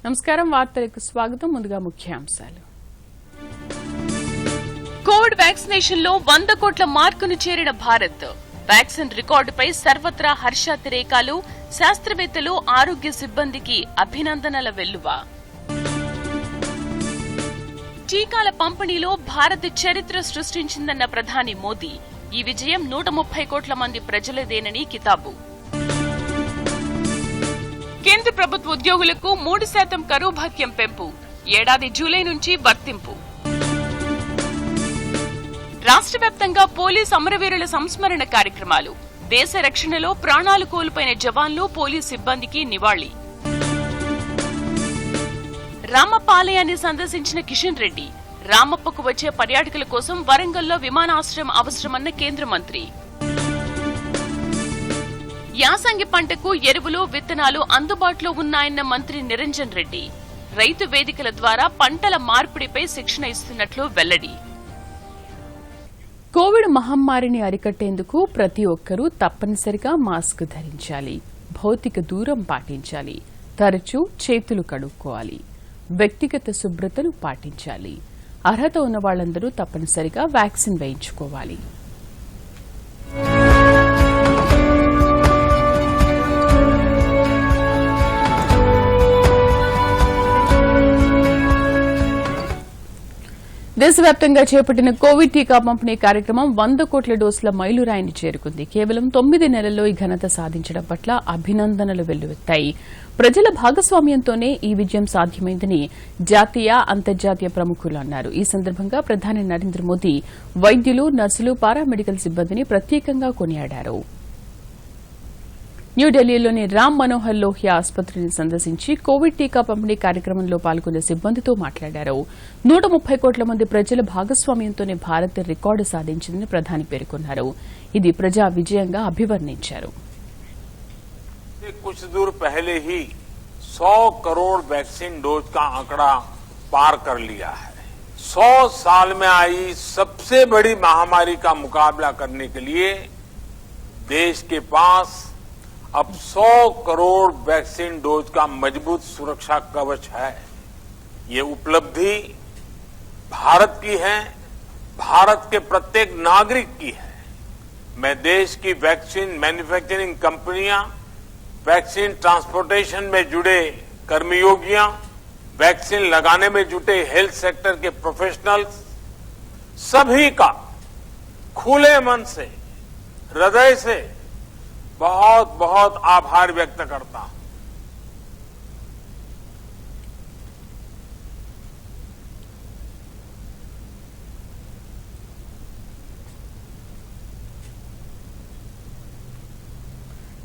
నమస్కారం వార్తలకు స్వాగతం ముందుగా ముఖ్యాంశాలు కోవిడ్ వ్యాక్సినేషన్ లో 100 కోట్ల మార్కును చేరిన భారత్ వ్యాక్సిన్ రికార్డుపై సర్వత్రా హర్షాతిరేకాలు శాస్త్రవేత్తలు ఆరోగ్య సిబ్బందికి అభినందనల వెల్లువ టీకాల పంపిణీలో భారత్ చరిత్ర సృష్టించిందన్న ప్రధాని మోదీ ఈ విజయం 130 కోట్ల మంది ప్రజలదేనని కితాబు కేంద్ర ప్రభుత్వ ఉద్యోగులకు 3% కరువు భత్యం పెంపు ఏడాది జూలై నుంచి వర్తింపు రాష్ట్ర వ్యాప్తంగా పోలీస్ అమరవీరుల సంస్మరణ కార్యక్రమాలు దేశ రక్షణలో ప్రాణాలు కోల్పోయిన జవాన్లు పోలీస్ సిబ్బందికి నివాళి రామప్ప ఆలయాన్ని సందర్శించిన కిషన్ రెడ్డి రామప్పకు వచ్చే పర్యాటకుల కోసం వరంగల్లో విమానాశ్రయం అవసరమన్న కేంద్ర మంత్రి యాసంగి పంటకు ఎరువులు విత్తనాలు అందుబాటులో ఉన్నాయన్న మంత్రి నిరంజన్ రెడ్డి రైతు వేదికల ద్వారా పంటల మార్పిడిపై శిక్షణ ఇస్తున్నట్లు వెల్లడి కోవిడ్ మహమ్మారిని అరికట్టేందుకు ప్రతి ఒక్కరూ తప్పనిసరిగా మాస్క్ ధరించాలి, భౌతిక దూరం పాటించాలి, తరచూ చేతులు కడుక్కోవాలి, వ్యక్తిగత శుభ్రతను పాటించాలి. అర్హత ఉన్న వాళ్లందరూ తప్పనిసరిగా వ్యాక్సిన్ వేయించుకోవాలి. దేశవ్యాప్తంగా చేపట్టిన కోవిడ్ టీకా పంపిణీ కార్యక్రమం 100 కోట్ల డోసుల మైలురాయిని చేరుకుంది. కేవలం 9 నెలల్లో ఈ ఘనత సాధించడం పట్ల అభినందనలు వెల్లువెత్తాయి. ప్రజల భాగస్వామ్యంతోనే ఈ విజయం సాధ్యమైందని జాతీయ, అంతర్జాతీయ ప్రముఖులు అన్నారు. ఈ సందర్భంగా ప్రధాని నరేంద్ర మోదీ వైద్యులు, నర్సులు, పారామెడికల్ సిబ్బందిని ప్రత్యేకంగా కొనియాడారు. న్యూఢిల్లీలోని రామ్ మనోహర్ లోహియా ఆసుపత్రిని సందర్శించి కోవిడ్ టీకా పంపిణీ కార్యక్రమంలో పాల్గొన్న సిబ్బందితో మాట్లాడారు. 130 కోట్ల మంది ప్రజల భాగస్వామ్యంతోనే భారత్ రికార్డు సాధించిందని ప్రధాని పేర్కొన్నారు. ఇది ప్రజా విజయంగా అభివర్ణించారు. कुछ दूर पहले ही 100 करोड़ वैक्सीन डोज का आंकड़ा पार कर लिया है. 100 साल में आई सबसे बड़ी महामारी का मुकाबला करने के लिए देश के पास अब 100 करोड़ वैक्सीन डोज का मजबूत सुरक्षा कवच है. ये उपलब्धि भारत की है, भारत के प्रत्येक नागरिक की है. मैं देश की वैक्सीन मैन्युफैक्चरिंग कंपनियां, वैक्सीन ट्रांसपोर्टेशन में जुड़े कर्मयोगियां, वैक्सीन लगाने में जुटे हेल्थ सेक्टर के प्रोफेशनल्स, सभी का खुले मन से, हृदय से बहुत बहुत आभार व्यक्त करता हूं.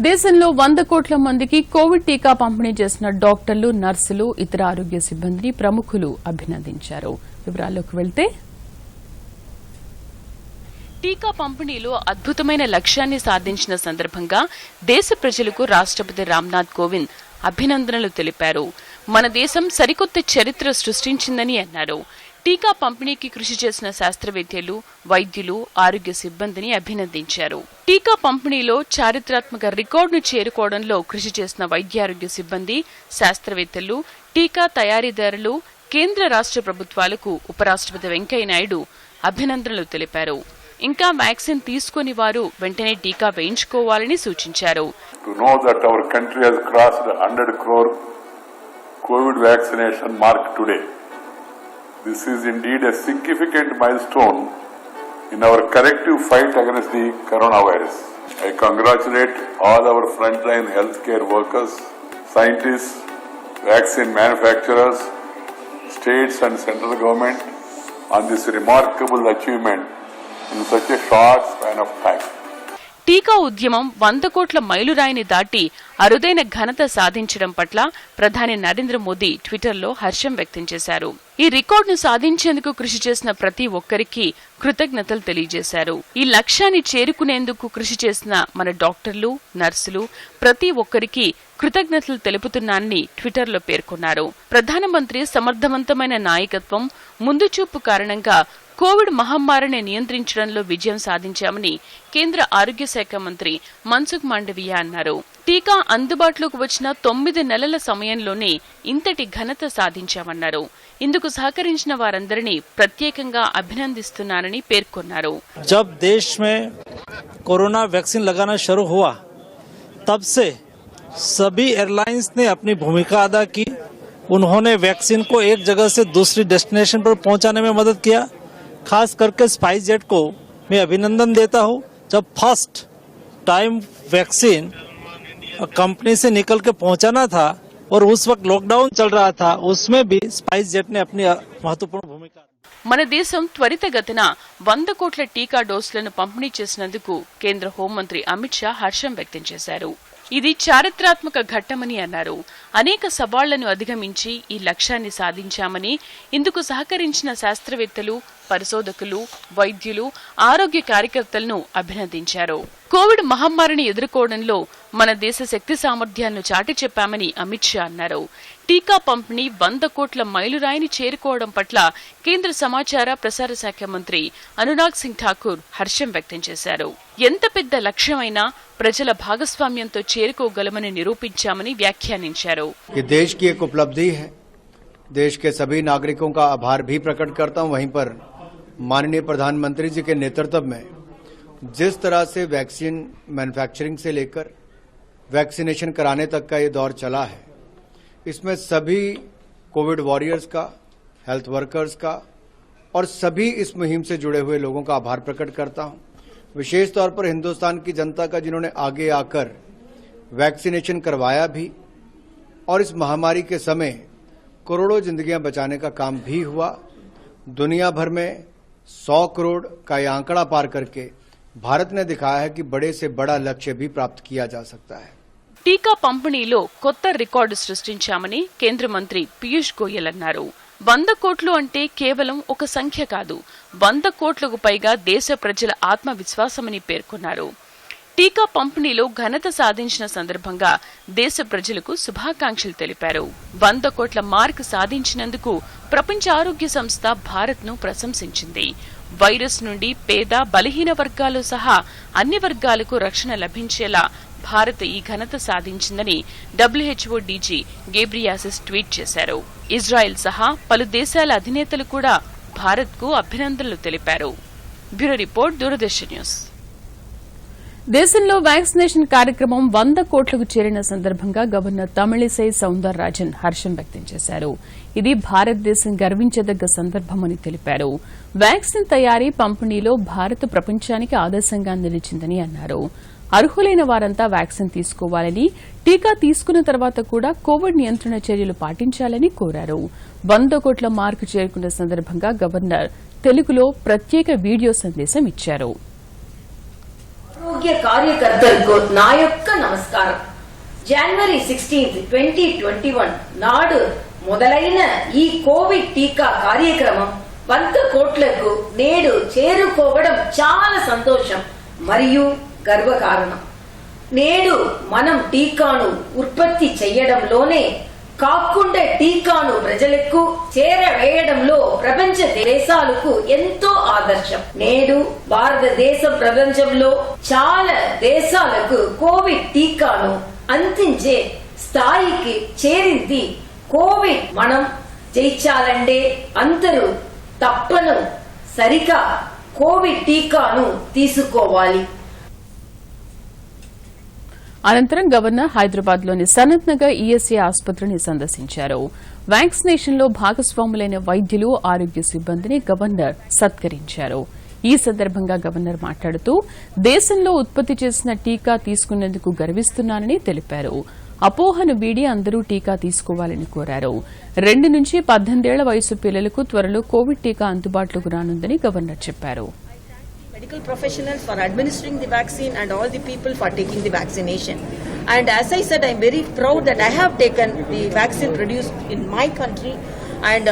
దేశంలో 100 కోట్ల మందికి కోవిడ్ టీకా పంపిణీ చేసిన డాక్టర్లు, నర్సులు, ఇతర ఆరోగ్య సిబ్బందిని ప్రముఖులు అభినందించారు. వివరాల్లోకి వెళ్తే టీకా పంపిణీలో అద్భుతమైన లక్ష్యాన్ని సాధించిన సందర్భంగా దేశ ప్రజలకు రాష్ట్రపతి రామ్నాథ్ కోవింద్ అభినందనలు తెలిపారు. మన దేశం సరికొత్త చరిత్ర సృష్టించిందని అన్నారు. టీకా పంపిణీకి కృషి చేసిన శాస్త్రవేత్తలు, వైద్యులు, ఆరోగ్య సిబ్బందిని అభినందించారు. టీకా పంపిణీలో చారిత్రాత్మక రికార్డును చేరుకోవడంలో కృషి చేసిన వైద్యారోగ్య సిబ్బంది, శాస్త్రవేత్తలు, టీకా తయారీదారులు, కేంద్ర రాష్ట్ర ప్రభుత్వాలకు ఉపరాష్ట్రపతి వెంకయ్యనాయుడు అభినందనలు తెలిపారు. ఇంకా వ్యాక్సిన్ తీసుకుని వారు వెంటనే టీకా వేయించుకోవాలని సూచించారు. This is indeed a significant milestone in our collective fight against the coronavirus. I congratulate all our frontline healthcare workers, scientists, vaccine manufacturers, states and central government on this remarkable achievement in such a short span of time. టీకా ఉద్యమం 100 కోట్ల మైలురాయిని దాటి అరుదైన ఘనత సాధించడం పట్ల ప్రధాని నరేంద్ర మోదీ ట్విట్టర్లో హర్షం వ్యక్తం చేశారు. ఈ రికార్డును సాధించేందుకు కృషి చేసిన ప్రతి ఒక్కరికి కృతజ్ఞతలు తెలియజేశారు. ఈ లక్ష్యాన్ని చేరుకునేందుకు కృషి చేసిన మన డాక్టర్లు, నర్సులు ప్రతి ఒక్కరికి కృతజ్ఞతలు తెలుపుతున్నానని ట్విట్టర్లో పేర్కొన్నారు. ప్రధానమంత్రి సమర్థవంతమైన నాయకత్వం, ముందుచూపు కారణంగా కోవిడ్ మహమ్మారిని నియంత్రించడంలో విజయం సాధించామని కేంద్ర ఆరోగ్య శాఖ మంత్రి మన్సుఖ్ మాండవీయ అన్నారు. టీకా అందుబాటులోకి వచ్చిన 9 నెలల సమయంలోనే ఇంతటి ఘనత సాధించామన్నారు. ఇందుకు సహకరించిన వారందరినీ ప్రత్యేకంగా అభినందిస్తున్నానని పేర్కొన్నారు. जब देश में कोरोना वैक्सीन लगाना शुरू हुआ तब से सभी एयरलाइंस ने अपनी भूमिका अदा की. उन्होंने वैक्सीन को एक जगह से दूसरी डेस्टिनेशन पर पहुंचाने में मदद किया. खास करके स्पाइस जेट को मैं अभिनंदन देता हूं. जब फर्स्ट टाइम वैक्सीन कंपनी से निकल के पहुंचाना था और उस वक्त लॉकडाउन चल रहा था, उसमें भी स्पाइस जेट ने अपनी महत्वपूर्ण भूमिका. మన దేశం త్వరితగతిన 100 కోట్ల టీకా డోసులను పంపిణీ చేసినందుకు కేంద్ర హోంమంత్రి అమిత్ షా హర్షం వ్యక్తం చేశారు. ఇది చారిత్రాత్మక ఘట్టమని అన్నారు. అనేక సవాళ్లను అధిగమించి ఈ లక్ష్యాన్ని సాధించామని, ఇందుకు సహకరించిన శాస్త్రవేత్తలు, పరిశోధకులు, వైద్యులు, ఆరోగ్య కార్యకర్తలను అభినందించారు. కోవిడ్ మహమ్మారిని ఎదుర్కోవడంలో మన దేశ శక్తి సామర్థ్యాలను చాటి చెప్పామని అమిత్ షా అన్నారు. టీకా పంపిణీ 100 కోట్ల మైలురాయిని చేరుకోవడం పట్ల కేంద్ర సమాచార ప్రసార శాఖ మంత్రి అనురాగ్ సింగ్ ఠాకూర్ హర్షం వ్యక్తం చేశారు. ఎంత పెద్ద లక్ష్యమైనా ప్రజల భాగస్వామ్యంతో చేరుకోగలమని నిరూపించామని వ్యాఖ్యానించారు. देश की एक उपलब्धि है. देश के सभी नागरिकों का आभार भी प्रकट करता हूं. वहीं पर माननीय प्रधानमंत्री जी के नेतृत्व में जिस तरह से वैक्सीन मैन्युफैक्चरिंग से लेकर वैक्सीनेशन कराने तक का ये दौर चला है, इसमें सभी कोविड वॉरियर्स का, हेल्थ वर्कर्स का और सभी इस मुहिम से जुड़े हुए लोगों का आभार प्रकट करता हूं. विशेष तौर पर हिंदुस्तान की जनता का, जिन्होंने आगे आकर वैक्सीनेशन करवाया भी और इस महामारी के समय करोड़ों जिंदगियां बचाने का काम भी हुआ. दुनिया भर में 100 करोड़ का यह आंकड़ा पार करके भारत ने दिखाया है कि बड़े से बड़ा लक्ष्य भी प्राप्त किया जा सकता है. టీకా పంపిణీలో కొత్త రికార్డు సృష్టించామని కేంద్ర మంత్రి పీయూష్ గోయల్ అన్నారు. 100 కోట్లు అంటే కేవలం ఒక సంఖ్య కాదు, 100 కోట్లకు పైగా దేశ ప్రజల ఆత్మవిశ్వాసమని పేర్కొన్నారు. టీకా పంపిణీలో ఘనత సాధించిన సందర్భంగా దేశ ప్రజలకు శుభాకాంక్షలు తెలిపారు. 100 కోట్ల మార్క్ సాధించినందుకు ప్రపంచ ఆరోగ్య సంస్థ భారత్ను ప్రశంసించింది. వైరస్ నుండి పేద, బలహీన వర్గాలు సహా అన్ని వర్గాలకు రక్షణ లభించేలా భారత్ ఈ ఘనత సాధించిందని WHO డీజీ గేబ్రియాసిస్ ట్వీట్ చేశారు. ఇజ్రాయెల్ సహా పలు దేశాల అధినేతలు కూడా భారత్కు అభినందనలు తెలిపారు. Bureau report, Doordarshan news. దేశంలో వ్యాక్సినేషన్ కార్యక్రమం 100 కోట్లకు చేరిన సందర్భంగా గవర్నర్ తమిళిసై సౌందరరాజన్ హర్షం వ్యక్తం చేశారు. ఇది భారతదేశం గర్వించదగ్గ సందర్భమని తెలిపారు. వ్యాక్సిన్ తయారీ, పంపిణీలో భారత్ ప్రపంచానికి ఆదర్శంగా నిలిచిందని అన్నారు. అర్హులైన వారంతా వ్యాక్సిన్ తీసుకోవాలని, టీకా తీసుకున్న తర్వాత కూడా కోవిడ్ నియంత్రణ చర్యలు పాటించాలని కోరారు. 100 కోట్ల మార్కు చేరుకున్న సందర్భంగా గవర్నర్ తెలుగులో ప్రత్యేక వీడియో సందేశం ఇచ్చారు. ఆరోగ్య కార్యకర్తలకు నా యొక్క నమస్కారం. జనవరి 16, 2021 నాడు మొదలైన ఈ కోవిడ్ టీకా కార్యక్రమం 100 కోట్లకు నేడు చేరుకోవడం చాలా సంతోషం మరియు గర్వకారణం. నేడు మనం టీకాను ఉత్పత్తి చేయడంలోనే కాకుండా టీకాను ప్రజలకు చేరవేయడంలో ప్రపంచ దేశాలకు ఎంతో ఆదర్శం. నేడు భారతదేశం ప్రపంచంలో చాలా దేశాలకు కోవిడ్ టీకాను అందించే స్థాయికి చేరింది. కోవిడ్ మనం జయించాలంటే అందరూ తప్పను సరిగా కోవిడ్ టీకాను తీసుకోవాలి. అనంతరం గవర్నర్ హైదరాబాద్ లోని సనత్ నగర్ ఈఎస్ఐ ఆసుపత్రిని సందర్శించారు. వ్యాక్సినేషన్ లో భాగస్వాములైన వైద్యులు, ఆరోగ్య సిబ్బందిని గవర్నర్ సత్కరించారు. ఈ సందర్భంగా గవర్నర్ మాట్లాడుతూ దేశంలో ఉత్పత్తి చేసిన టీకా తీసుకున్నందుకు గర్విస్తున్నానని తెలిపారు. అపోహను వీడి అందరూ టీకా తీసుకోవాలని కోరారు. 2 నుంచి 18 ఏళ్ల వయసు పిల్లలకు త్వరలో కోవిడ్ టీకా అందుబాటులోకి రానుందని గవర్నర్ చెప్పారు. Medical professionals for administering the vaccine and all the people for taking the vaccination. And as I said, I am very proud that I have taken the vaccine produced in my country, and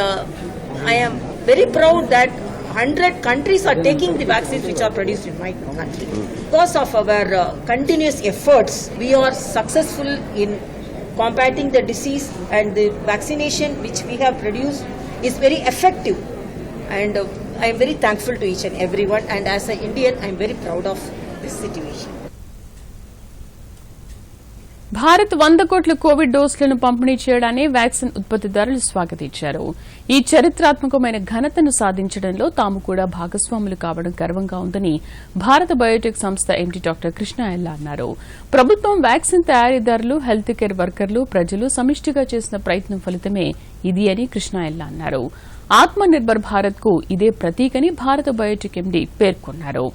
I am very proud that 100 countries are taking the vaccines which are produced in my country. Because of our continuous efforts, we are successful in combating the disease, and the vaccination which we have produced is very effective. And I am very thankful to each and everyone, and as an Indian, I am very proud of this situation. Bharat 100 కోట్ల Covid డోసులను పంపిణీ చేయడాన్ని vaccine ఉత్పత్తిదారులు స్వాగతించారు. ఈ చరిత్రాత్మకమైన ఘనతను సాధించడంలో తాము కూడా భాగస్వాములు కావడం గర్వంగా ఉందని భారత బయోటెక్ సంస్థ ఎండీ డాక్టర్ కృష్ణ ఎల్లా అన్నారు. ప్రభుత్వం, వ్యాక్సిన్ తయారీదారులు, హెల్త్ కేర్ వర్కర్లు, ప్రజలు సమిష్టిగా చేసిన ప్రయత్నం ఫలితమే ఇది అని కృష్ణ ఎల్లా అన్నారు. ఆత్మ నిర్భర్ భారత్ కు ఇదే ప్రతీకని భారత బయోటెక్ ఎండీ పేర్కొన్నారు.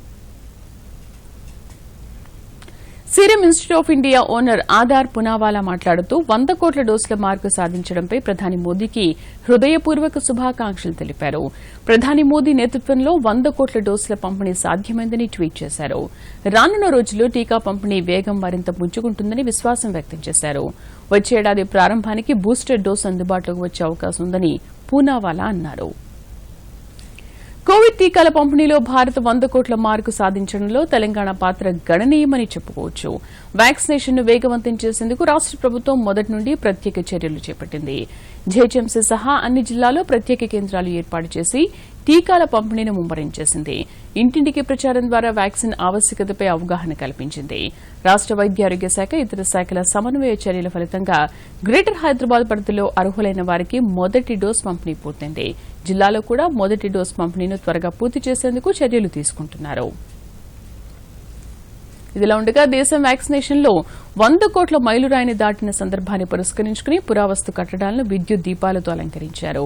Serum institute of India owner Aadhaar Poonawalla మాట్లాడుతూ 100 కోట్ల డోసుల మార్కు సాధించడంపై ప్రధాని మోదీకి హృదయపూర్వక శుభాకాంక్షలు తెలిపారు. ప్రధాని మోదీ నేతృత్వంలో 100 కోట్ల డోసుల పంపిణీ సాధ్యమైందని ట్వీట్ చేశారు. రానున్న రోజుల్లో టీకా పంపిణీ వేగం మరింత పుంజుకుంటుందని విశ్వాసం వ్యక్తం చేశారు. వచ్చే ఏడాది ప్రారంభానికి బూస్టర్ డోసు అందుబాటులోకి వచ్చే అవకాశం ఉందని పూనావాలా అన్నారు. కోవిడ్ టీకాల పంపిణీలో భారత్ 100 కోట్ల మార్కు సాధించడంలో తెలంగాణ పాత్ర గణనీయమని చెప్పుకోవచ్చు. వ్యాక్సినేషన్ను వేగవంతం చేసేందుకు రాష్ట ప్రభుత్వం మొదటి నుండి ప్రత్యేక చర్యలు చేపట్టింది. జీహెచ్ఎంసీ సహా అన్ని జిల్లాల్లో ప్రత్యేక కేంద్రాలు ఏర్పాటు చేసి టీకాల పంపిణీని ముమ్మరం చేసింది. ఇంటింటికి ప్రచారం ద్వారా వ్యాక్సిన్ ఆవశ్యకతపై అవగాహన కల్పించింది. రాష్ట వైద్యారోగ్య శాఖ, ఇతర శాఖల సమన్వయ చర్యల ఫలితంగా గ్రేటర్ హైదరాబాద్ పరిధిలో అర్హులైన వారికి మొదటి డోస్ పంపిణీ పూర్తయింది. జిల్లాలో కూడా మొదటి డోస్ పంపిణీని త్వరగా పూర్తి చేసేందుకు చర్యలు తీసుకుంటున్నారు. ఇదిలా ఉండగా దేశం వ్యాక్సినేషన్లో 100 కోట్ల మైలురాయిని దాటిన సందర్భాన్ని పురస్కరించుకుని పురావస్తు కట్టడాలను విద్యుత్ దీపాలతో అలంకరించారు.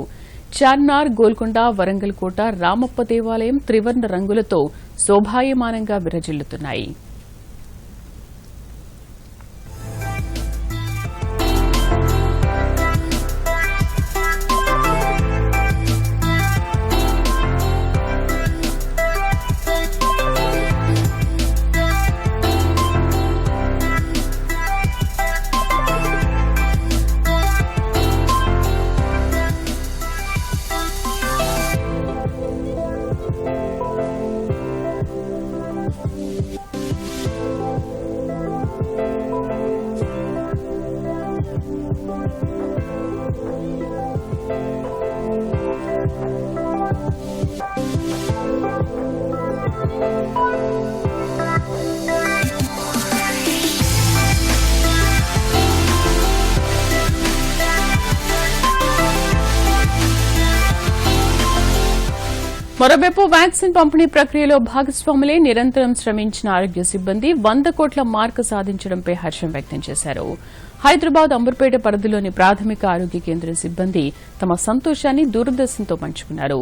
చార్మినార్, గోల్కొండ, వరంగల్ కోట, రామప్ప దేవాలయం త్రివర్ణ రంగులతో శోభాయమానంగా విరజిల్లుతున్నాయి. మరోవైపు వ్యాక్సిన్ పంపిణీ ప్రక్రియలో భాగస్వాములే నిరంతరం శ్రమించిన ఆరోగ్య సిబ్బంది 100 కోట్ల మార్కు సాధించడంపై హర్షం వ్యక్తం చేశారు. హైదరాబాద్ అంబర్పేట పరిధిలోని ప్రాథమిక ఆరోగ్య కేంద్రం సిబ్బంది తమ సంతోషాన్ని దూరదర్శన్తో పంచుకున్నారు.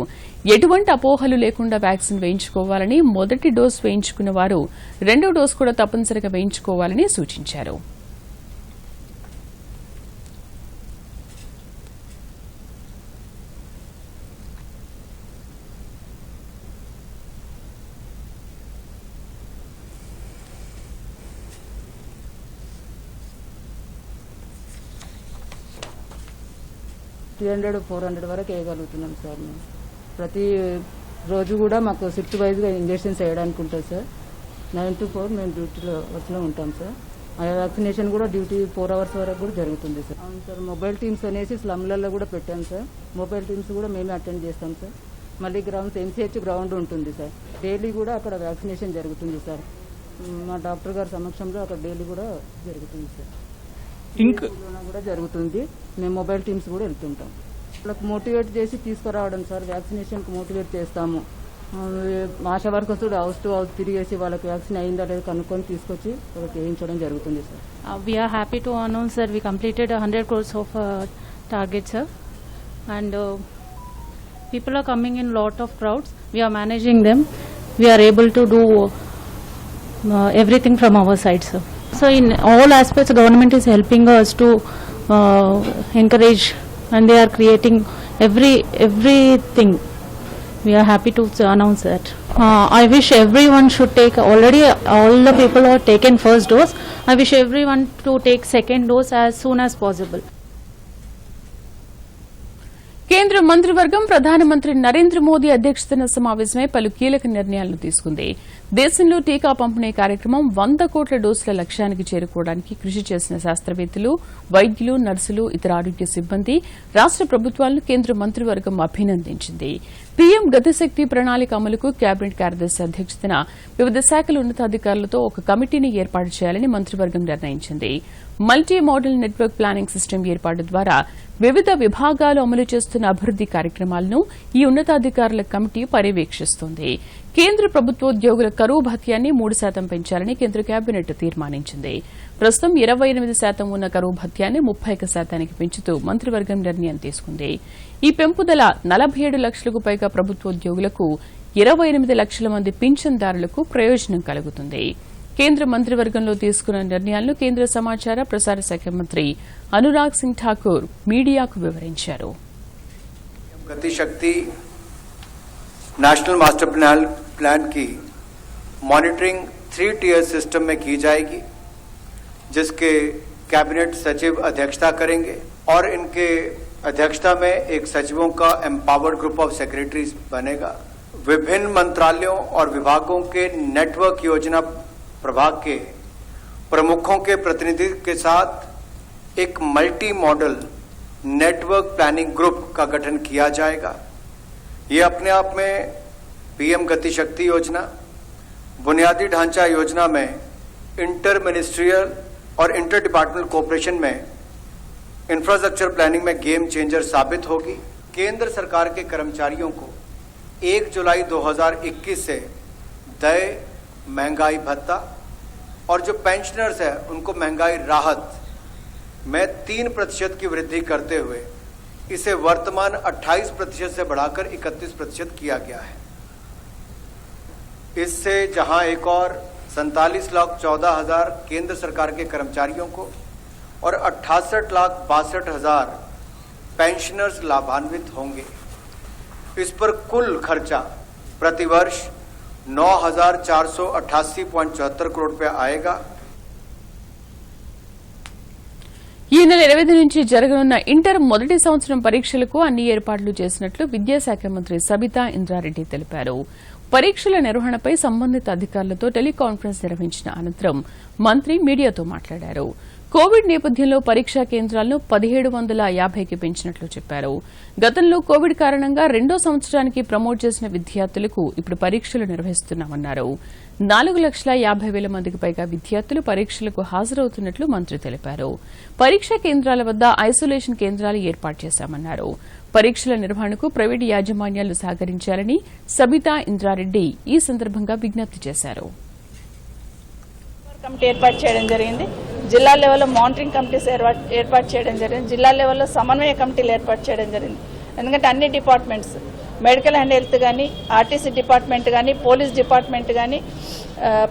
ఎటువంటి అపోహలు లేకుండా వ్యాక్సిన్ వేయించుకోవాలని, మొదటి డోసు వేయించుకున్న వారు రెండో డోసు కూడా తప్పనిసరిగా వేయించుకోవాలని సూచించారు. $300-400 వరకు వేయగలుగుతున్నాం సార్. మేము ప్రతి రోజు కూడా మాకు షిఫ్ట్ వైజ్గా ఇంజెక్షన్స్ వేయడానికి ఉంటుంది సార్. 9 to 4 మేము డ్యూటీలో వర్క్లో ఉంటాం సార్. ఆ వ్యాక్సినేషన్ కూడా డ్యూటీ 4 hours వరకు కూడా జరుగుతుంది సార్. అవును సార్, మొబైల్ టీమ్స్ అనేసి స్లమ్లలో కూడా పెట్టాం సార్. మొబైల్ టీమ్స్ కూడా మేమే అటెండ్ చేస్తాం సార్. మళ్ళీ గ్రౌండ్స్ MCH గ్రౌండ్ ఉంటుంది సార్. డైలీ కూడా అక్కడ వ్యాక్సినేషన్ జరుగుతుంది సార్. మా డాక్టర్ గారి సమక్షంలో అక్కడ డైలీ కూడా జరుగుతుంది సార్. ఇంకా కూడా జరుగుతుంది. మేము మొబైల్ టీమ్స్ కూడా వెళ్తుంటాం. వాళ్ళకి మోటివేట్ చేసి తీసుకురావడం సార్. వ్యాక్సినేషన్కి మోటివేట్ చేస్తాము. ఆశా వర్కర్స్ కూడా హౌస్ టు హౌస్ తిరిగేసి వాళ్ళకి వ్యాక్సిన్ అయిందా లేదా కనుక్కొని తీసుకొచ్చి వాళ్ళకి వేయించడం జరుగుతుంది sir. We are happy to announce sir we completed 100 crores of target sir. And people are coming in lot of crowds. We are managing them. We are able to do everything from our side, sir. So in all aspects, government is helping us to encourage, and they are creating everything. We are happy to announce that. I wish everyone should take, already all the people who have taken first dose, I wish everyone to take second dose as soon as possible. కేంద్ర మంత్రివర్గం ప్రధానమంత్రి నరేంద్ర మోదీ అధ్యక్షతన సమావేశమై పలు కీలక నిర్ణయాలను తీసుకుంది. దేశంలో టీకా పంపిణీ కార్యక్రమం 100 కోట్ల డోసుల లక్ష్యానికి చేరుకోవడానికి కృషి చేసిన శాస్త్రవేత్తలు, వైద్యులు, నర్సులు, ఇతర ఆరోగ్య సిబ్బంది, రాష్ట ప్రభుత్వాలను కేంద్ర మంత్రివర్గం అభినందించింది. పీఎం గతిశక్తి ప్రణాళిక అమలుకు కేబినెట్ కార్యదర్శి అధ్యక్షతన వివిధ శాఖల ఉన్నతాధికారులతో ఒక కమిటీని ఏర్పాటు చేయాలని మంత్రివర్గం నిర్ణయించింది. Multi modal network planning system ఏర్పాటు ద్వారా వివిధ విభాగాలు అమలు చేస్తున్న అభివృద్ది కార్యక్రమాలను ఈ ఉన్నతాధికారుల కమిటీ పర్యవేక్షిస్తోంది. కేంద్ర ప్రభుత్వోద్యోగుల కరువు భత్యాన్ని 3% పెంచాలని కేంద్ర కేబినెట్ తీర్మానించింది. ప్రస్తుతం 28% ఉన్న కరువు భత్యాన్ని 30% పెంచుతూ మంత్రివర్గం నిర్ణయం తీసుకుంది. ఈ పెంపుదల 47 లక్షలకు పైగా ప్రభుత్వోద్యోగులకు 28 లక్షల మంది పింఛన్దారులకు ప్రయోజనం కలుగుతుంది. కేంద్ర మంత్రివర్గంలో తీసుకున్న నిర్ణయాలను కేంద్ర సమాచార ప్రసార శాఖ మంత్రి అనురాగ్ సింగ్ ఠాకూర్ మీడియాకు వివరించారు. गतिशक्ति नेशनल मास्टर प्लान की मॉनिटरिंग 3 टियर सिस्टम में की जाएगी, जिसके कैबिनेट सचिव अध्यक्षता करेंगे और इनके अध्यक्षता में एक सचिवों का एम्पावर्ड ग्रुप ऑफ सेक्रेटरीज बनेगा. विभिन्न मंत्रालयों और विभागों के नेटवर्क योजना प्रभाग के प्रमुखों के प्रतिनिधि के साथ एक multi modal network planning group का गठन किया जाएगा. ये अपने आप में पीएम गतिशक्ति योजना, बुनियादी ढांचा योजना में इंटर मिनिस्ट्रियल और इंटर डिपार्टमेंटल कोऑपरेशन में इंफ्रास्ट्रक्चर प्लानिंग में गेम चेंजर साबित होगी. केंद्र सरकार के कर्मचारियों को 1 जुलाई 2021 से देय महंगाई भत्ता और जो पेंशनर्स है उनको महंगाई राहत में 3% की वृद्धि करते हुए इसे वर्तमान 28% से बढ़ाकर 31% किया गया है. इससे जहां एक और 47,14,000 केंद्र सरकार के कर्मचारियों को और 68,62,000 पेंशनर्स लाभान्वित होंगे. इस पर कुल खर्चा प्रतिवर्ष 9,488.74 करोड़ रुपया आएगा. ఈ నెల 20 నుంచి జరగనున్న ఇంటర్ మొదటి సంవత్సరం పరీక్షలకు అన్ని ఏర్పాట్లు చేసినట్లు విద్యాశాఖ మంత్రి సబితా ఇంద్రారెడ్డి తెలిపారు. పరీక్షల నిర్వహణపై సంబంధిత అధికారులతో టెలికాన్ఫరెన్స్ నిర్వహించిన అనంతరం మంత్రి మీడియాతో మాట్లాడారు. కోవిడ్ నేపథ్యంలో పరీక్షా కేంద్రాలను 1750కి పెంచినట్లు చెప్పారు. గతంలో కోవిడ్ కారణంగా 2వ సంవత్సరానికి ప్రమోట్ చేసిన విద్యార్థులకు ఇప్పుడు పరీక్షలు నిర్వహిస్తున్నామన్నారు. 4,50,000 మందికి పైగా విద్యార్థులు పరీక్షలకు హాజరవుతున్నట్లు మంత్రి తెలిపారు. పరీక్షా కేంద్రాల వద్ద ఐసోలేషన్ కేంద్రాలు ఏర్పాటు చేశామన్నారు. పరీక్షల నిర్వహణకు ప్రైవేటు యాజమాన్యాలు సహకరించాలని సబితా ఇంద్రారెడ్డి ఈ సందర్భంగా విజ్ఞప్తి చేశారు. కమిటీ ఏర్పాటు చేయడం జరిగింది. జిల్లా లెవెల్లో మానిటరింగ్ కమిటీస్ ఏర్పాటు చేయడం జరిగింది. జిల్లా లెవెల్లో సమన్వయ కమిటీలు ఏర్పాటు చేయడం జరిగింది. ఎందుకంటే అన్ని డిపార్ట్మెంట్స్, మెడికల్ అండ్ హెల్త్ కానీ, ఆర్టీసీ డిపార్ట్మెంట్ కానీ, పోలీస్ డిపార్ట్మెంట్ కానీ,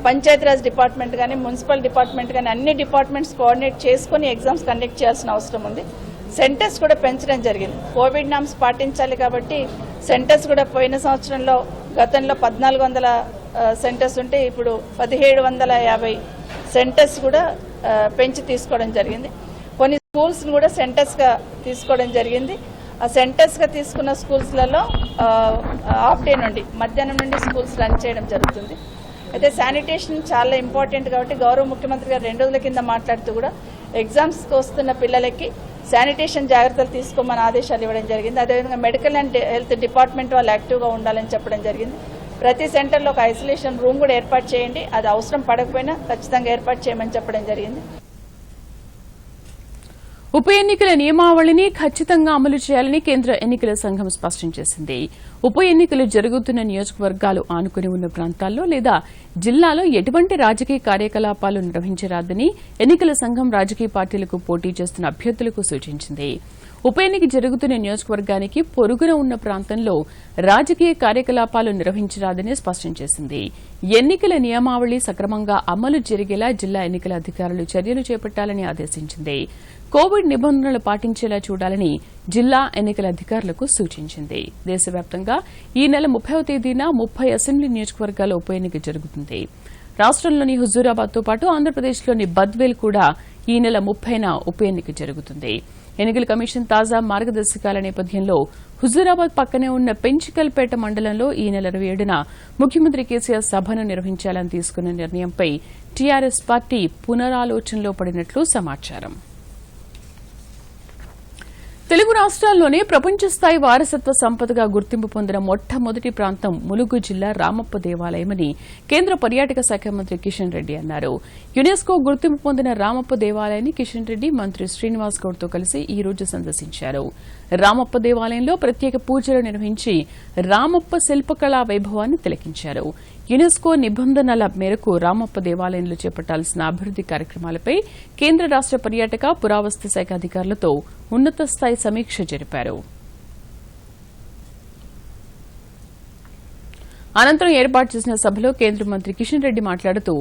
పంచాయతీరాజ్ డిపార్ట్మెంట్ కానీ, మున్సిపల్ డిపార్ట్మెంట్ కానీ అన్ని డిపార్ట్మెంట్స్ కోఆర్డినేట్ చేసుకుని ఎగ్జామ్స్ కండక్ట్ చేయాల్సిన అవసరం ఉంది. సెంటర్స్ కూడా పెంచడం జరిగింది. కోవిడ్ నామ్స్ పాటించాలి కాబట్టి సెంటర్స్ కూడా పోయిన సంవత్సరంలో గతంలో 1,400 సెంటర్స్ ఉంటే ఇప్పుడు 1,750 సెంటర్స్ కూడా పెంచి తీసుకోవడం జరిగింది. కొన్ని స్కూల్స్ కూడా సెంటర్స్ గా తీసుకోవడం జరిగింది. ఆ సెంటర్స్ గా తీసుకున్న స్కూల్స్లలో హాఫ్ డే నుండి మధ్యాహ్నం నుండి స్కూల్స్ రన్ చేయడం జరుగుతుంది. అయితే శానిటేషన్ చాలా ఇంపార్టెంట్ కాబట్టి గౌరవ ముఖ్యమంత్రి గారు 2 రోజుల కింద మాట్లాడుతూ కూడా ఎగ్జామ్స్ కి వస్తున్న పిల్లలకి శానిటేషన్ జాగ్రత్తలు తీసుకోమని ఆదేశాలు ఇవ్వడం జరిగింది. అదేవిధంగా మెడికల్ అండ్ హెల్త్ డిపార్ట్మెంట్ వాళ్ళు యాక్టివ్గా ఉండాలని చెప్పడం జరిగింది. ప్రతి సెంటర్లో ఒక ఐసోలేషన్ రూమ్ కూడా ఏర్పాటు చేయండి, అది అవసరం పడకపోయినా ఖచ్చితంగా ఏర్పాటు చేయమని చెప్పడం జరిగింది. ఉప ఎన్నికల నియమావళిని ఖచ్చితంగా అమలు చేయాలని కేంద్ర ఎన్నికల సంఘం స్పష్టం చేసింది. ఉప ఎన్నికలు జరుగుతున్న నియోజకవర్గాలు ఆనుకుని ఉన్న ప్రాంతాల్లో లేదా జిల్లాలో ఎటువంటి రాజకీయ కార్యకలాపాలు నిర్వహించరాదని ఎన్నికల సంఘం రాజకీయ పార్టీలకు పోటీ చేస్తున్న అభ్యర్థులకు సూచించింది. ఉప ఎన్నిక జరుగుతున్న నియోజకవర్గానికి పొరుగున ఉన్న ప్రాంతంలో రాజకీయ కార్యకలాపాలు నిర్వహించరాదని స్పష్టం చేసింది. ఎన్నికల నియమావళి సక్రమంగా అమలు జరిగేలా జిల్లా ఎన్నికల అధికారులు చర్యలు చేపట్టాలని ఆదేశించింది. కోవిడ్ నిబంధనలు పాటించేలా చూడాలని జిల్లా ఎన్నికల అధికారులకు సూచించింది. దేశవ్యాప్తంగా ఈ నెల 30వ తేదీన 30 అసెంబ్లీ నియోజకవర్గాల ఉప ఎన్నిక జరుగుతుంది. రాష్టంలోని హుజూరాబాద్తో పాటు ఆంధ్రప్రదేశ్లోని బద్వేల్ కూడా ఈ నెల 30న ఉప ఎన్నిక జరుగుతుంది. ఎన్నికల కమిషన్ తాజా మార్గదర్శకాల నేపథ్యంలో హుజూరాబాద్ పక్కనే ఉన్న పెంచికల్పేట మండలంలో ఈ నెల 27న ముఖ్యమంత్రి కేసీఆర్ సభను నిర్వహించాలని తీసుకున్న నిర్ణయంపై టీఆర్ఎస్ పార్టీ పునరాలోచనలో పడినట్లు సమాచారం. తెలుగు రాష్ట్రాల్లోనే ప్రపంచ స్థాయి వారసత్వ సంపదగా గుర్తింపు పొందిన మొట్టమొదటి ప్రాంతం ములుగు జిల్లా రామప్ప దేవాలయమని కేంద్ర పర్యాటక శాఖ మంత్రి కిషన్ రెడ్డి అన్నారు. యునెస్కో గుర్తింపు పొందిన రామప్ప దేవాలయాన్ని కిషన్ రెడ్డి మంత్రి శ్రీనివాస్ గౌడ్తో కలిసి ఈ రోజు సందర్శించారు. రామప్ప దేవాలయంలో ప్రత్యేక పూజలు నిర్వహించి రామప్ప శిల్పకళా వైభవాన్ని తిలకించారు. యునెస్కో నిబంధనల మేరకు రామప్ప దేవాలయంలో చేపట్టాల్సిన అభివృద్ది కార్యక్రమాలపై కేంద్ర రాష్ట పర్యాటక పురావస్తు శాఖ అధికారులతో ఉన్నత స్థాయి సమీక్ష జరిపారు. అనంతరం ఏర్పాటు చేసిన సభలో కేంద్ర మంత్రి కిషన్ రెడ్డి మాట్లాడుతూ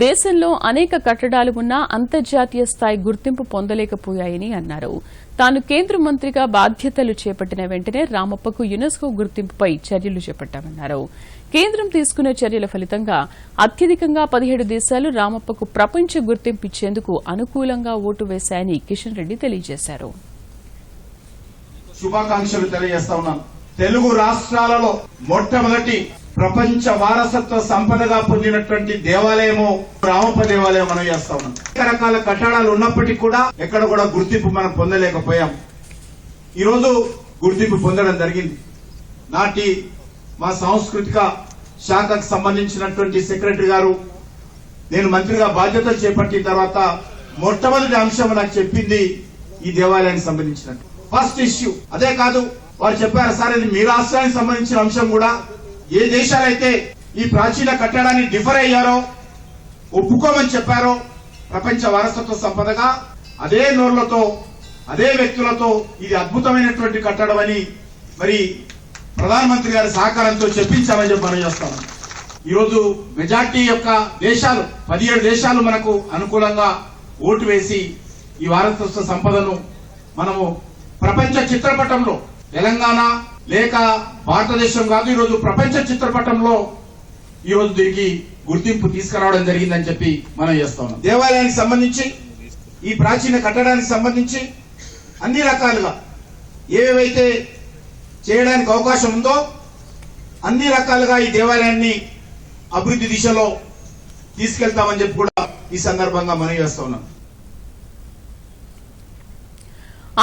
దేశంలో అనేక కట్టడాలు ఉన్నా అంతర్జాతీయ స్థాయి గుర్తింపు పొందలేకపోయాయని అన్నారు. తాను కేంద్ర మంత్రిగా బాధ్యతలు చేపట్టిన వెంటనే రామప్పకు యునెస్కో గుర్తింపుపై చర్యలు చేపట్టామన్నారు. కేంద్రం తీసుకున్న చర్యల ఫలితంగా అత్యధికంగా 17 దేశాలు రామప్పకు ప్రపంచ గుర్తింపు ఇచ్చేందుకు అనుకూలంగా ఓటు వేశాయని కిషన్ రెడ్డి తెలియజేశారు. శుభాకాంక్షలు తెలియజేస్తా ఉన్నాను. తెలుగు రాష్ట్రాలలో మొట్టమొదటి ప్రపంచ వారసత్వ సంపదగా పొందినటువంటి దేవాలయము రామప్ప దేవాలయం మనం చేస్తా ఉన్నాం. రకరకాల కట్టడాలు ఉన్నప్పటికీ కూడా ఎక్కడ కూడా గుర్తింపు మనం పొందలేకపోయాం. ఈరోజు గుర్తింపు పొందడం జరిగింది. నాటి మా సాంస్కృతిక శాఖకు సంబంధించినటువంటి సెక్రటరీ గారు నేను మంత్రిగా బాధ్యతలు చేపట్టిన తర్వాత మొట్టమొదటి అంశం నాకు చెప్పింది ఈ దేవాలయానికి సంబంధించినట్టు ఫస్ట్ ఇష్యూ. అదే కాదు, వారు చెప్పారు, సార్ ఇది మీ రాష్ట్రానికి సంబంధించిన అంశం కూడా ఏ దేశాలైతే ఈ ప్రాచీన కట్టడాన్ని డిఫర్ అయ్యారో ఒప్పుకోమని చెప్పారో ప్రపంచ వారసత్వ సంపదగా అదే నోర్లతో అదే వ్యక్తులతో ఇది అద్భుతమైనటువంటి కట్టడం అని మరి ప్రధానమంత్రి గారి సహకారంతో చెప్పించామని చెప్పి మనం చేస్తాం. ఈరోజు మెజార్టీ యొక్క దేశాలు 17 దేశాలు మనకు అనుకూలంగా ఓటు వేసి ఈ వారసత్వ సంపదను మనము ప్రపంచ చిత్రపటంలో తెలంగాణ లేక భారతదేశం కాదు, ఈరోజు ప్రపంచ చిత్రపటంలో ఈరోజు దీనికి గుర్తింపు తీసుకురావడం జరిగిందని చెప్పి మనం చేస్తా ఉన్నాం. దేవాలయానికి సంబంధించి ఈ ప్రాచీన కట్టడానికి సంబంధించి అన్ని రకాలుగా ఏవైతే చేయడానికి అవకాశం ఉందో అన్ని రకాలుగా ఈ దేవాలయాన్ని అభివృద్ధి దిశలో తీసుకెళ్తామని చెప్పి కూడా ఈ సందర్భంగా మనం చేస్తా ఉన్నాం.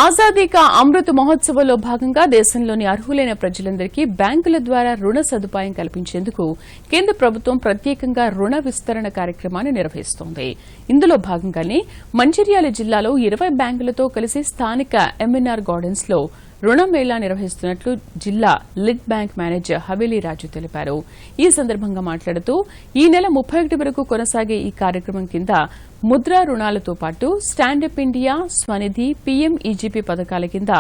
ఆజాదీ కా అమృత్ మహోత్సవ్లో భాగంగా దేశంలోని అర్హులైన ప్రజలందరికీ బ్యాంకుల ద్వారా రుణ సదుపాయం కల్పించేందుకు కేంద్ర ప్రభుత్వం ప్రత్యేకంగా రుణ విస్తరణ కార్యక్రమాన్ని నిర్వహిస్తోంది. ఇందులో భాగంగానే మంచిర్యాల జిల్లాలో 20 బ్యాంకులతో కలిసి స్థానిక ఎంఎన్ఆర్ గార్డెన్స్ లో రుణ మేళా నిర్వహిస్తున్నట్లు జిల్లా లిడ్ బ్యాంక్ మేనేజర్ హవేలీ రాజు తెలిపారు. ఈ సందర్భంగా మాట్లాడుతూ ఈ నెల 31 వరకు కొనసాగే ఈ కార్యక్రమం కింద ముద్రా రుణాలతో పాటు స్టాండప్ ఇండియా, స్వనిధి, పీఎంఈజీపీ పథకాల కింద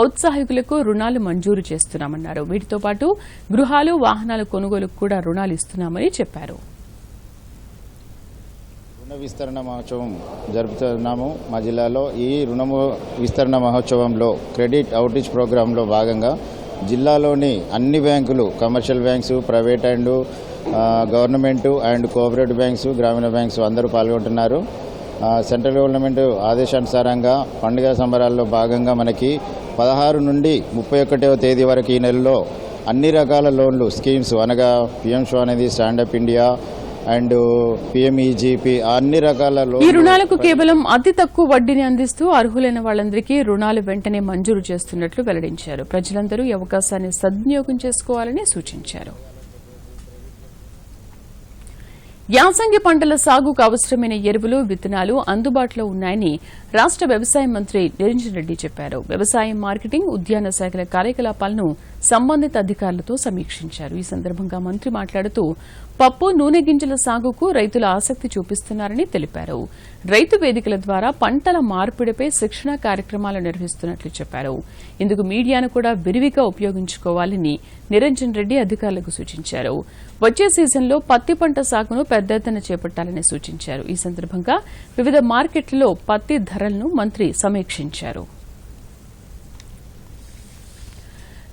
ఔత్సాహికులకు రుణాలు మంజూరు చేస్తున్నామన్నారు. వీటితో పాటు గృహాలు, వాహనాల కొనుగోలుకు కూడా రుణాలు ఇస్తున్నామని చెప్పారు. రుణ విస్తరణ మహోత్సవం జరుపుతున్నాము మా జిల్లాలో. ఈ రుణ విస్తరణ మహోత్సవంలో క్రెడిట్ అవుట్రీచ్ ప్రోగ్రాంలో భాగంగా జిల్లాలోని అన్ని బ్యాంకులు, commercial banks, private and government and cooperative banks, గ్రామీణ బ్యాంక్స్ అందరూ పాల్గొంటున్నారు. సెంట్రల్ గవర్నమెంట్ ఆదేశానుసారంగా పండుగ సంబరాల్లో భాగంగా మనకి 16 నుండి 31వ తేదీ వరకు ఈ నెలలో అన్ని రకాల లోన్లు స్కీమ్స్ అనగా PM Svanidhi, standup India and PMEGP అన్ని రకాల ఈ రుణాలకు కేవలం అతి తక్కువ వడ్డీని అందిస్తూ అర్హులైన వాళ్లందరికీ రుణాలు వెంటనే మంజూరు చేస్తున్నట్లు వెల్లడించారు. ప్రజలందరూ ఈ అవకాశాన్ని సద్వినియోగం చేసుకోవాలని సూచించారు. యాసంగి పంటల సాగుకు అవసరమైన ఎరువులు, విత్తనాలు అందుబాటులో ఉన్నాయని రాష్ట వ్యవసాయ మంత్రి నిరంజన్ రెడ్డి చెప్పారు. వ్యవసాయం, మార్కెటింగ్, ఉద్యాన శాఖల కార్యకలాపాలను సంబంధిత అధికారులతో సమీక్షించారు. ఈ సందర్భంగా మంత్రి మాట్లాడుతూ పప్పు, నూనె గింజల సాగుకు రైతులు ఆసక్తి చూపిస్తున్నారని తెలిపారు. రైతు వేదికల ద్వారా పంటల మార్పిడిపై శిక్షణ కార్యక్రమాలు నిర్వహిస్తున్నట్లు చెప్పారు. ఇందుకు మీడియాను కూడా విరివిగా ఉపయోగించుకోవాలని నిరంజన్ రెడ్డి అధికారులకు సూచించారు. వచ్చే సీజన్లో పత్తి పంట సాగును పెద్ద ఎత్తున చేపట్టాలని సూచించారు. ఈ సందర్భంగా వివిధ మార్కెట్లలో పత్తి ధరలను మంత్రి సమీక్షించారు.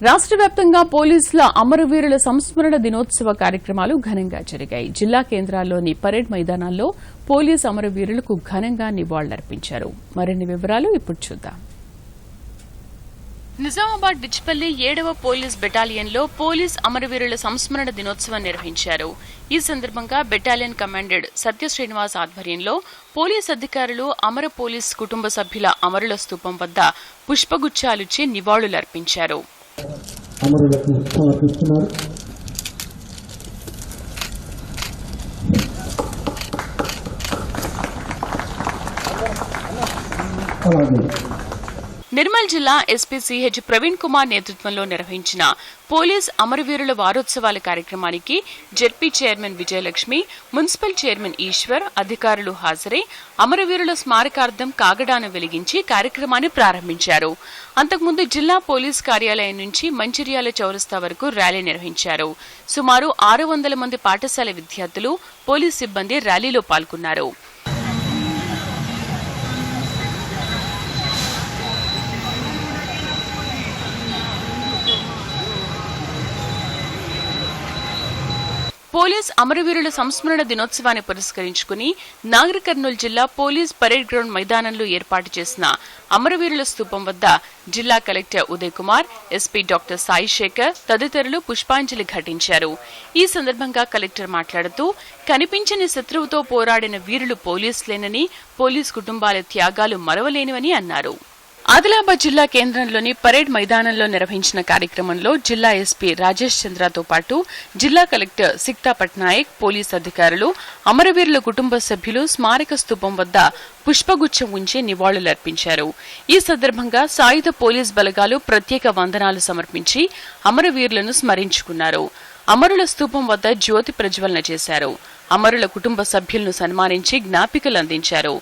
రాష్ట వ్యాప్తంగా పోలీసుల అమరవీరుల సంస్మరణ దినోత్సవ కార్యక్రమాలు ఘనంగా జరిగాయి. జిల్లా కేంద్రాల్లోని పరేడ్ మైదానాల్లో పోలీసు అమరవీరులకు ఘనంగా నివాళులర్పించారు. మరిన్ని వివరాలు ఇప్పుడు చూద్దాం. నిజామాబాద్ డిచ్పల్లి 7వ పోలీస్ బెటాలియన్లో పోలీస్ అమరవీరుల సంస్మరణ దినోత్సవం నిర్వహించారు. ఈ సందర్భంగా బెటాలియన్ కమాండెంట్ సత్య శ్రీనివాస్ ఆధ్వర్యంలో పోలీస్ అధికారులు అమర పోలీస్ కుటుంబ సభ్యుల అమరుల స్తూపం వద్ద పుష్పగుచ్చాలిచ్చి నివాళులర్పించారు. నిర్మల్ జిల్లా ఎస్పీ సిహెచ్ ప్రవీణ్ కుమార్ నేతృత్వంలో నిర్వహించిన పోలీస్ అమరవీరుల వారోత్సవాల కార్యక్రమానికి ZP chairman Vijayalakshmi, municipal chairman Eshwar అధికారులు హాజరై అమరవీరుల స్మారకార్థం కాగడాను వెలిగించి కార్యక్రమాన్ని ప్రారంభించారు. అంతకుముందు జిల్లా పోలీస్ కార్యాలయం నుంచి మంచిర్యాల చౌరస్తా వరకు ర్యాలీ నిర్వహించారు. సుమారు 600 మంది పాఠశాల విద్యార్థులు, పోలీస్ సిబ్బంది ర్యాలీలో పాల్గొన్నారు. పోలీస్ అమరవీరుల సంస్మరణ దినోత్సవాన్ని పురస్కరించుకుని నాగర్ కర్నూలు జిల్లా పోలీస్ పరేడ్ గ్రౌండ్ మైదానంలో ఏర్పాటు చేసిన అమరవీరుల స్తూపం వద్ద జిల్లా collector Uday Kumar, SP doctor Sai Shekhar తదితరులు పుష్పాంజలి ఘటించారు. ఈ సందర్భంగా కలెక్టర్ మాట్లాడుతూ కనిపించని శత్రువుతో పోరాడిన వీరులు పోలీసులేనని, పోలీస్ కుటుంబాల త్యాగాలు మరవలేనివని అన్నారు. ఆదిలాబాద్ జిల్లా కేంద్రంలోని పరేడ్ మైదానంలో నిర్వహించిన కార్యక్రమంలో జిల్లా ఎస్పీ రాజేష్ చంద్రతో పాటు జిల్లా కలెక్టర్ సిక్తా పట్నాయక్, పోలీస్ అధికారులు, అమరవీరుల కుటుంబ సభ్యులు స్మారక స్తూపం వద్ద పుష్పగుచ్చం ఉంచి నివాళులర్పించారు. ఈ సందర్భంగా సాయుధ పోలీస్ బలగాలు ప్రత్యేక వందనాలు సమర్పించి అమరవీరులను స్మరించుకున్నారు. అమరుల స్తూపం వద్ద జ్యోతి ప్రజ్వలన చేశారు. అమరుల కుటుంబ సభ్యులను సన్మానించి జ్ఞాపికలు అందించారు.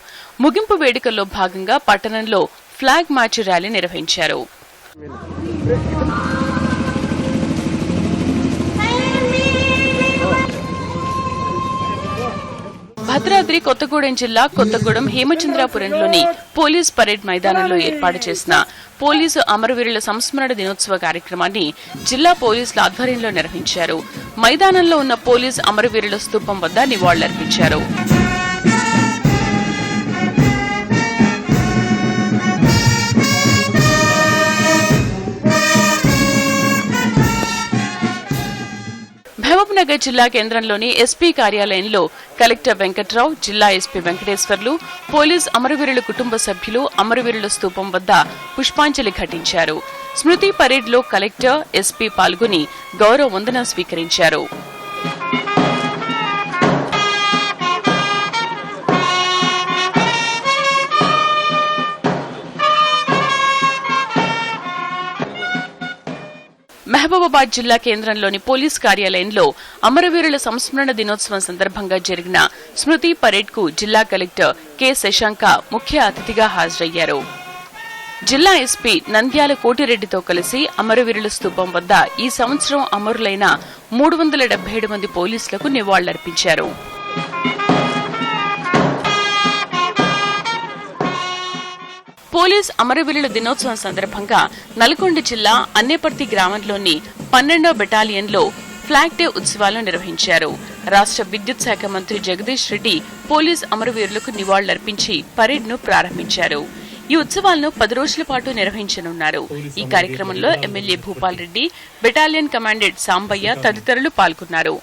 ముగింపు వేడుకల్లో భాగంగా పట్టణంలో ఫ్లాగ్ మార్చ్ ర్యాలీ నిర్వహించారు. భద్రాద్రి కొత్తగూడెం జిల్లా కొత్తగూడెం హేమచంద్రాపురంలోని పోలీస్ పరేడ్ మైదానంలో ఏర్పాటు చేసిన పోలీసు అమరవీరుల సంస్మరణ దినోత్సవ కార్యక్రమాన్ని జిల్లా పోలీసుల ఆధ్వర్యంలో నిర్వహించారు. మైదానంలో ఉన్న పోలీస్ అమరవీరుల స్తూపం వద్ద నివాళులర్పించారు. మహబూబ్నగర్ జిల్లా కేంద్రంలోని ఎస్పీ కార్యాలయంలో కలెక్టర్ వెంకట్రావు, జిల్లా ఎస్పీ వెంకటేశ్వర్లు, పోలీస్ అమరవీరుల కుటుంబ సభ్యులు అమరవీరుల స్తూపం వద్ద పుష్పాంజలి ఘటించారు. స్మృతి పరేడ్లో కలెక్టర్, ఎస్పీ పాల్గొని గౌరవ వందనం స్వీకరించారు. మహబూబాబాద్ జిల్లా కేంద్రంలోని పోలీస్ కార్యాలయంలో అమరవీరుల సంస్మరణ దినోత్సవం సందర్భంగా జరిగిన స్మృతి పరేడ్ కు జిల్లా కలెక్టర్ కె శశాంక ముఖ్య అతిథిగా హాజరయ్యారు. జిల్లా ఎస్పీ నంద్యాల కోటిరెడ్డితో కలిసి అమరవీరుల స్తూపం వద్ద ఈ సంవత్సరం అమరులైన 377 మంది పోలీసులకు నివాళులర్పించారు. పోలీస్ అమరవీరుల దినోత్సవం సందర్భంగా నల్గొండ జిల్లా అన్నేపర్తి గ్రామంలోని 12వ బెటాలియన్లో ఫ్లాగ్ డే ఉత్సవాలను నిర్వహించారు. రాష్ట్ర విద్యుత్ శాఖ మంత్రి జగదీష్ రెడ్డి పోలీస్ అమరవీరులకు నివాళులర్పించి పరేడ్ను ప్రారంభించారు. ఈ ఉత్సవాలను 10 రోజుల పాటు నిర్వహించనున్నారు. ఈ కార్యక్రమంలో MLA Bhupal Reddy, battalion commandant Sambaiah తదితరులు పాల్గొన్నారు.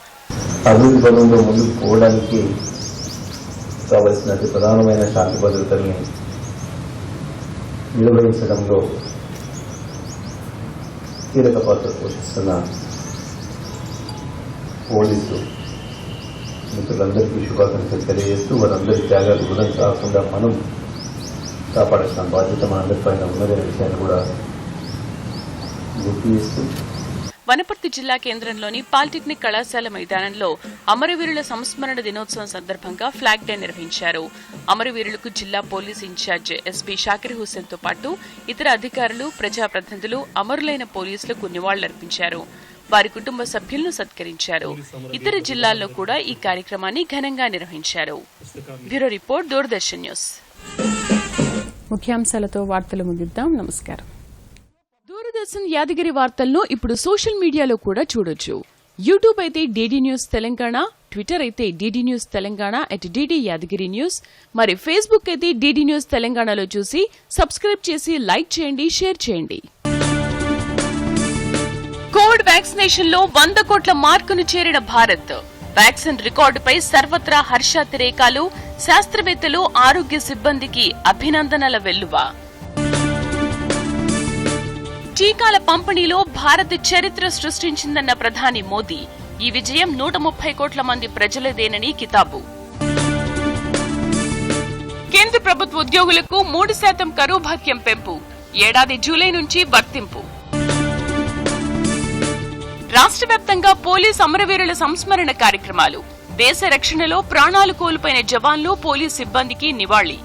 ప్రధానమైన శాంతి భద్రతల్ని నిర్వహించడంలో కీలక పాత్ర పోషిస్తున్న పోలీసు మిత్రులందరికీ శుభాకాంక్షలు తెలియజేస్తూ వారందరి త్యాగాలు వృధా కాకుండా మనం కాపాడాల్సిన బాధ్యత మనందరిపైన ఉన్నదనే విషయాన్ని కూడా గుర్తు చేస్తూ వనపర్తి జిల్లా కేంద్రంలోని పాలిటెక్నిక్ కళాశాల మైదానంలో అమరవీరుల సంస్మరణ దినోత్సవం సందర్భంగా ఫ్లాగ్ డే నిర్వహించారు. అమరవీరులకు జిల్లా police in charge SP Shakir Hussain తో పాటు ఇతర అధికారులు, ప్రజాప్రతినిధులు అమరులైన పోలీసులకు నివాళులర్పించారు. వారి కుటుంబ సభ్యులను సత్కరించారు. ఇతర జిల్లాల్లో కూడా ఈ కార్యక్రమాన్ని ఘనంగా నిర్వహించారు. Bureau report, Doordarshan news. ముఖ్యాంశాలతో వార్తలు ముగిద్దాం. నమస్కారం. దూరదర్శన్ యాదగిరి వార్తలను ఇప్పుడు సోషల్ మీడియాలో కూడా చూడొచ్చు. యూట్యూబ్ అయితే డీడీ న్యూస్ తెలంగాణ, ట్విట్టర్ అయితే DD news Telangana @DD Yadagiri news, మరి ఫేస్బుక్ అయితే డీడీ న్యూస్ తెలంగాణలో చూసి సబ్స్క్రైబ్ చేసి లైక్ చేయండి, షేర్ చేయండి. కోవిడ్ వ్యాక్సినేషన్ లో 100 కోట్ల మార్కును చేరిన భారత్. వ్యాక్సిన్ రికార్డుపై సర్వత్రా హర్షాతిరేకాలు. శాస్త్రవేత్తలు, ఆరోగ్య సిబ్బందికి అభినందనల వెల్లువ. టీకాల పంపిణీలో భారత్ చరిత్ర సృష్టించిందన్న ప్రధాని మోదీ. ఈ విజయం 130 కోట్ల మంది ప్రజలదేనని కితాబు. కేంద్ర ప్రభుత్వ ఉద్యోగులకు 3% కరువు భత్యం పెంపు. ఏడాది జూలై నుంచి వర్తింపు. రాష్ట్ర వ్యాప్తంగా పోలీస్ అమరవీరుల సంస్మరణ కార్యక్రమాలు. దేశ రక్షణలో ప్రాణాలు కోల్పోయిన జవాన్లు, పోలీస్ సిబ్బందికి నివాళి.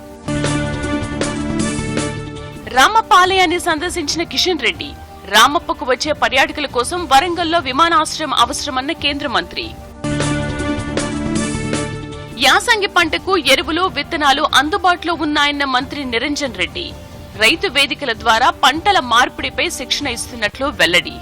రామప్ప ఆలయాన్ని సందర్శించిన కిషన్ రెడ్డి. రామప్పకు వచ్చే పర్యాటకుల కోసం వరంగల్లో విమానాశ్రయం అవసరమన్న కేంద్ర మంత్రి. యాసంగి పంటకు ఎరువులు, విత్తనాలు అందుబాటులో ఉన్నాయన్న మంత్రి నిరంజన్ రెడ్డి. రైతు వేదికల ద్వారా పంటల మార్పిడిపై శిక్షణ ఇస్తున్నట్లు వెల్లడి.